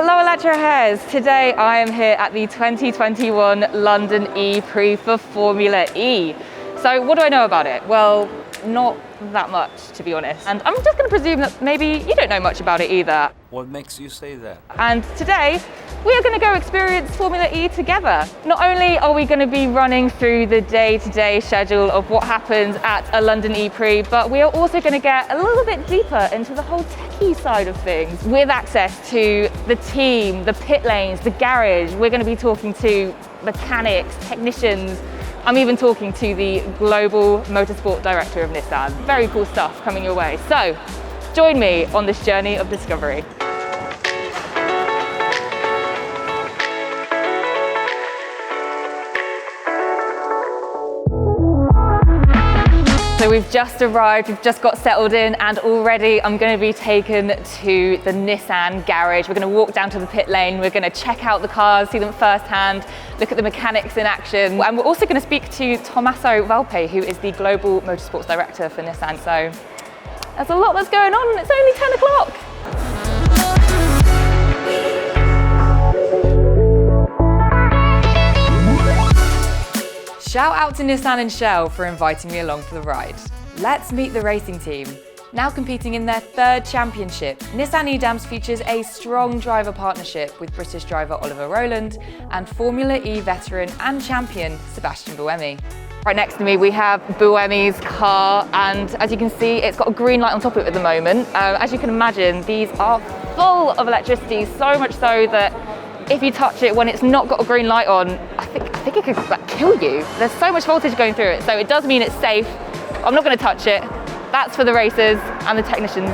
Hello Electroheads! Today I am here at the 2021 London E-Prix for Formula E. So what do I know about it? Well, not that much, to be honest. And I'm just going to presume that maybe you don't know much about it either. What makes you say that? And today, we are going to go experience Formula E together. Not only are we going to be running through the day-to-day schedule of what happens at a London E-Prix, but we are also going to get a little bit deeper into the whole techie side of things with access to the team, the pit lanes, the garage. We're going to be talking to mechanics, technicians. I'm even talking to the Global Motorsport Director of Nissan. Very cool stuff coming your way. So, join me on this journey of discovery. So we've just arrived, we've just got settled in, and already I'm going to be taken to the Nissan garage. We're going to walk down to the pit lane, we're going to check out the cars, see them firsthand, look at the mechanics in action, and we're also going to speak to Tommaso Valpe, who is the Global Motorsports Director for Nissan. So there's a lot that's going on, and it's only 10 o'clock. Shout out to Nissan and Shell for inviting me along for the ride. Let's meet the racing team. Now competing in their third championship, Nissan e.dams features a strong driver partnership with British driver Oliver Rowland and Formula E veteran and champion Sebastian Buemi. Right next to me we have Buemi's car, and as you can see it's got a green light on top of it at the moment. As you can imagine, these are full of electricity, so much so that if you touch it when it's not got a green light on, I think it could kill you. There's so much voltage going through it, so it does mean it's safe. I'm not going to touch it. That's for the racers and the technicians.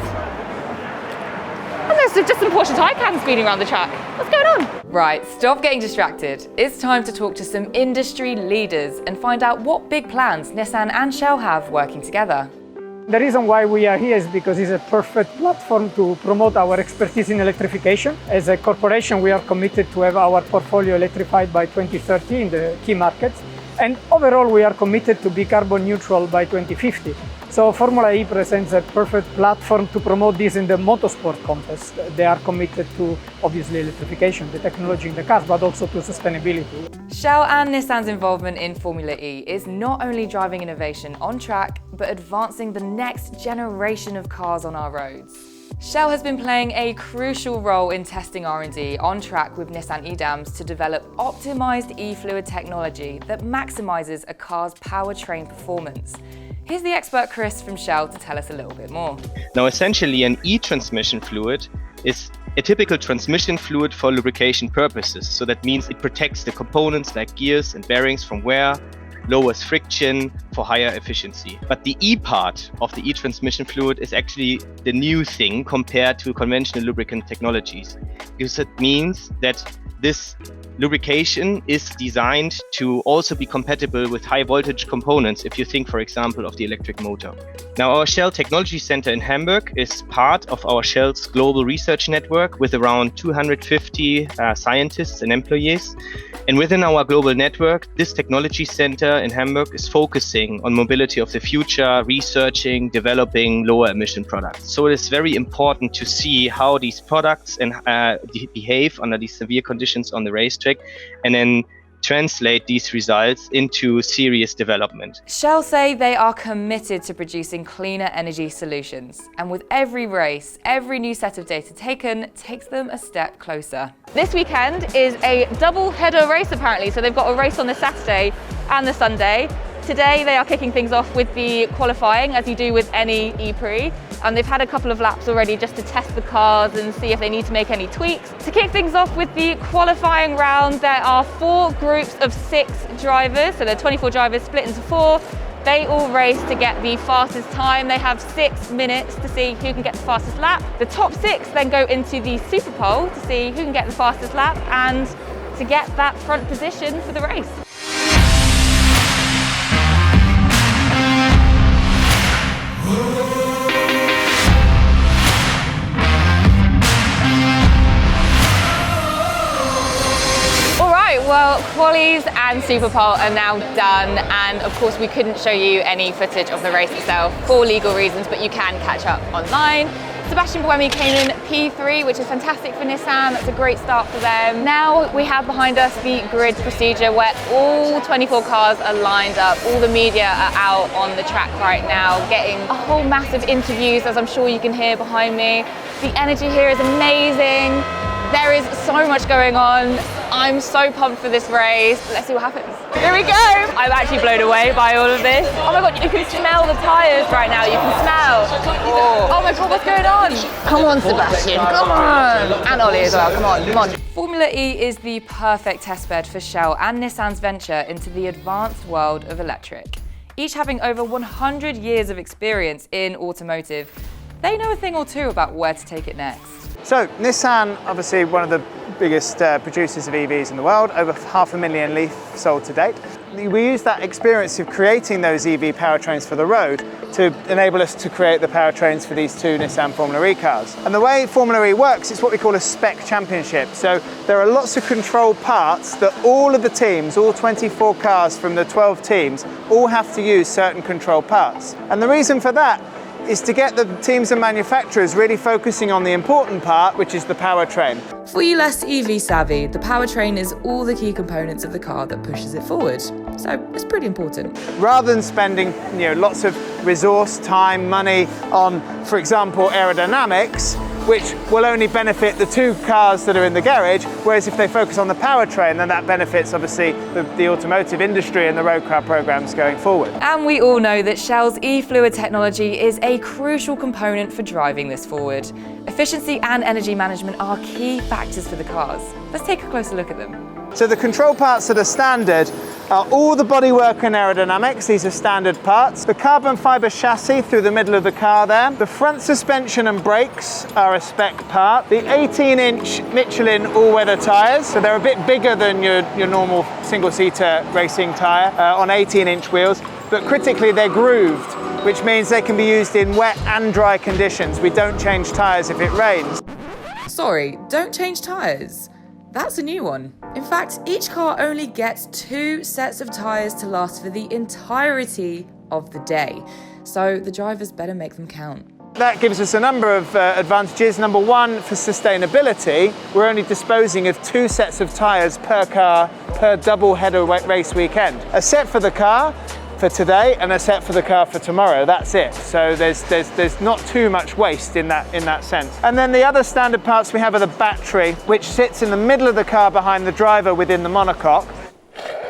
And there's just some Porsche Taycan speeding around the track. What's going on? Right, stop getting distracted. It's time to talk to some industry leaders and find out what big plans Nissan and Shell have working together. The reason why we are here is because it's a perfect platform to promote our expertise in electrification. As a corporation, we are committed to have our portfolio electrified by 2030 in the key markets. And overall, we are committed to be carbon neutral by 2050. So Formula E presents a perfect platform to promote this in the motorsport context. They are committed to, obviously, electrification, the technology in the cars, but also to sustainability. Shell and Nissan's involvement in Formula E is not only driving innovation on track, but advancing the next generation of cars on our roads. Shell has been playing a crucial role in testing R&D on track with Nissan e.dams to develop optimized e-fluid technology that maximizes a car's powertrain performance. Here's the expert Chris from Shell to tell us a little bit more. Now, essentially, an e-transmission fluid is a typical transmission fluid for lubrication purposes. So that means it protects the components like gears and bearings from wear, lowers friction for higher efficiency. But the E part of the e-transmission fluid is actually the new thing compared to conventional lubricant technologies, because it means that this lubrication is designed to also be compatible with high voltage components, if you think, for example, of the electric motor. Now, our Shell Technology Center in Hamburg is part of our Shell's global research network with around 250 scientists and employees. And within our global network, this technology center in Hamburg is focusing on mobility of the future, researching, developing lower emission products. So it is very important to see how these products behave under these severe conditions on the racetrack, and then translate these results into serious development. Shell say they are committed to producing cleaner energy solutions, and with every race, every new set of data taken takes them a step closer. This weekend is a double-header race apparently, so they've got a race on the Saturday and the Sunday. Today they are kicking things off with the qualifying, as you do with any E-Prix, and they've had a couple of laps already just to test the cars and see if they need to make any tweaks. To kick things off with the qualifying round, there are 4 groups of 6 drivers, so there are 24 drivers split into 4. They all race to get the fastest time. They have 6 minutes to see who can get the fastest lap. The top 6 then go into the Super Pole to see who can get the fastest lap and to get that front position for the race. Well, qualies and Super Pole are now done, and of course we couldn't show you any footage of the race itself for legal reasons, but you can catch up online. Sebastian Buemi came in P3, which is fantastic for Nissan. That's a great start for them. Now we have behind us the grid procedure where all 24 cars are lined up. All the media are out on the track right now, getting a whole mass of interviews, as I'm sure you can hear behind me. The energy here is amazing. There is so much going on. I'm so pumped for this race. Let's see what happens. Here we go. I'm actually blown away by all of this. Oh my God, you can smell the tyres right now. You can smell. Oh my God, what's going on? Come on, Sebastian, come on. And Ollie as well, come on, come on. Formula E is the perfect testbed for Shell and Nissan's venture into the advanced world of electric. Each having over 100 years of experience in automotive, they know a thing or two about where to take it next. So Nissan, obviously one of the biggest producers of EVs in the world, over 500,000 Leaf sold to date. We use that experience of creating those EV powertrains for the road to enable us to create the powertrains for these two Nissan Formula E cars. And the way Formula E works, it's what we call a spec championship. So there are lots of control parts that all of the teams, all 24 cars from the 12 teams, all have to use certain control parts. And the reason for that is to get the teams and manufacturers really focusing on the important part, which is the powertrain. For you less EV savvy, the powertrain is all the key components of the car that pushes it forward. So it's pretty important. Rather than spending lots of resource, time, money on, for example, aerodynamics, which will only benefit the two cars that are in the garage, whereas if they focus on the powertrain, then that benefits obviously the automotive industry and the road car programs going forward. And we all know that Shell's e-fluid technology is a crucial component for driving this forward. Efficiency and energy management are key factors for the cars. Let's take a closer look at them. So the control parts that are standard are all the bodywork and aerodynamics. These are standard parts. The carbon fibre chassis through the middle of the car there. The front suspension and brakes are a spec part. The 18-inch Michelin all-weather tyres, so they're a bit bigger than your normal single-seater racing tyre on 18-inch wheels, but critically they're grooved, which means they can be used in wet and dry conditions. We don't change tyres if it rains. Sorry, don't change tyres? That's a new one. In fact, each car only gets 2 sets of tyres to last for the entirety of the day. So the drivers better make them count. That gives us a number of advantages. Number one, for sustainability, we're only disposing of 2 sets of tyres per car per double header race weekend. A set for the car for today and a set for the car for tomorrow. That's it. So there's not too much waste in that sense. And then the other standard parts we have are the battery, which sits in the middle of the car behind the driver within the monocoque.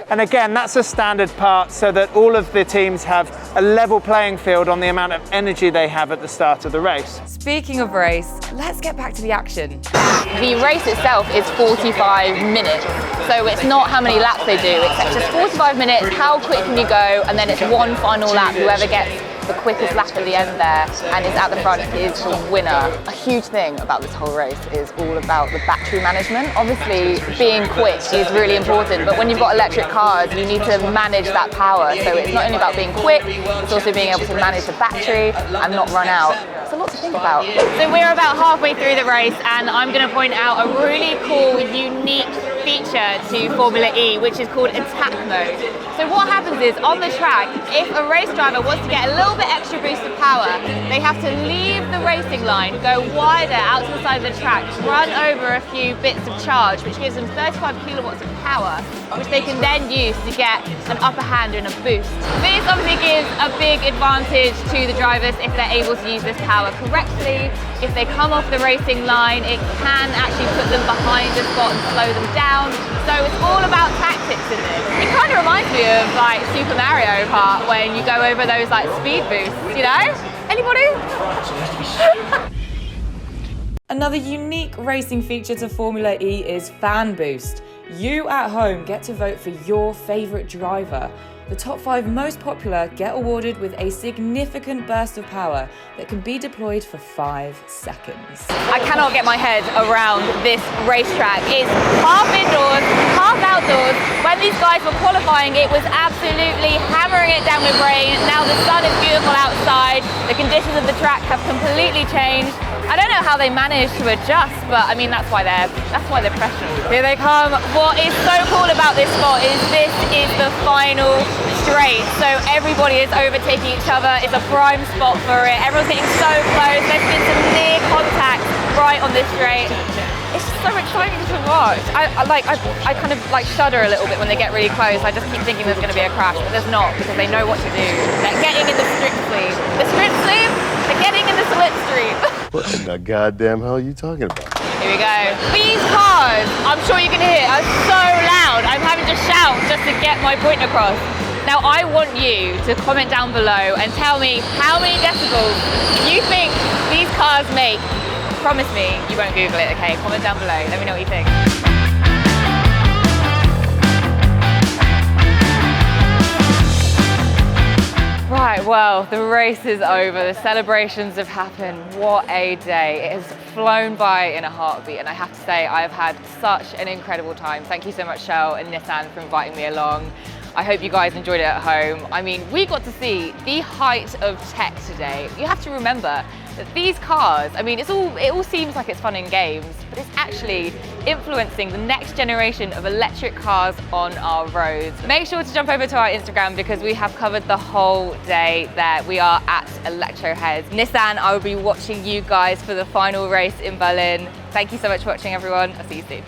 And again, that's a standard part so that all of the teams have a level playing field on the amount of energy they have at the start of the race. Speaking of race, let's get back to the action. The race itself is 45 minutes. So it's not how many laps they do, it's just 45 minutes, how quick can you go, and then it's one final lap. Whoever gets the quickest lap at the end there and is at the front is the winner. A huge thing about this whole race is all about the battery management. Obviously, being quick is really important, but when you've got electric cars, you need to manage that power. So it's not only about being quick, it's also being able to manage the battery and not run out. It's a lot to think about. So we're about halfway through the race, and I'm going to point out a really cool, unique feature to Formula E, which is called attack mode. So what happens is, on the track, if a race driver wants to get a little bit extra boost of power, they have to leave the racing line, go wider out to the side of the track, run over a few bits of charge, which gives them 35 kilowatts of power, which they can then use to get an upper hand and a boost. This obviously gives a big advantage to the drivers if they're able to use this power correctly. If they come off the racing line, it can actually put them behind a spot and slow them down. So it's all about tactics in this. It kind of reminds me of like Super Mario Kart when you go over those like speed boosts, you know? Anybody? Another unique racing feature to Formula E is fan boost. You at home get to vote for your favourite driver. The top 5 most popular get awarded with a significant burst of power that can be deployed for 5 seconds. I cannot get my head around this racetrack. It's half indoors, half outdoors, where when these guys were qualifying, it was absolutely hammering it down with rain. Now the sun is beautiful outside. The conditions of the track have completely changed. I don't know how they managed to adjust, but I mean that's why they're professional. Here they come. What is so cool about this spot is this is the final straight, so everybody is overtaking each other. It's a prime spot for it. Everyone's getting so close. There's been some near contact right on this straight. It's just so exciting to watch. I kind of like shudder a little bit when they get really close. I just keep thinking there's going to be a crash, but there's not, because they know what to do. They're getting in the slipstream. The slipstream? They're getting in the slipstream. What in the goddamn hell are you talking about? Here we go. These cars, I'm sure you can hear, are so loud. I'm having to shout just to get my point across. Now I want you to comment down below and tell me how many decibels you think these cars make. Promise me you won't Google it, okay? Comment down below, let me know what you think. Right, well, the race is over. The celebrations have happened. What a day. It has flown by in a heartbeat, and I have to say I've had such an incredible time. Thank you so much, Shell and Nissan, for inviting me along. I hope you guys enjoyed it at home. I mean, we got to see the height of tech today. You have to remember that these cars, I mean, it all seems like it's fun in games, but it's actually influencing the next generation of electric cars on our roads. Make sure to jump over to our Instagram because we have covered the whole day there. We are at Electroheads. Nissan, I will be watching you guys for the final race in Berlin. Thank you so much for watching, everyone. I'll see you soon.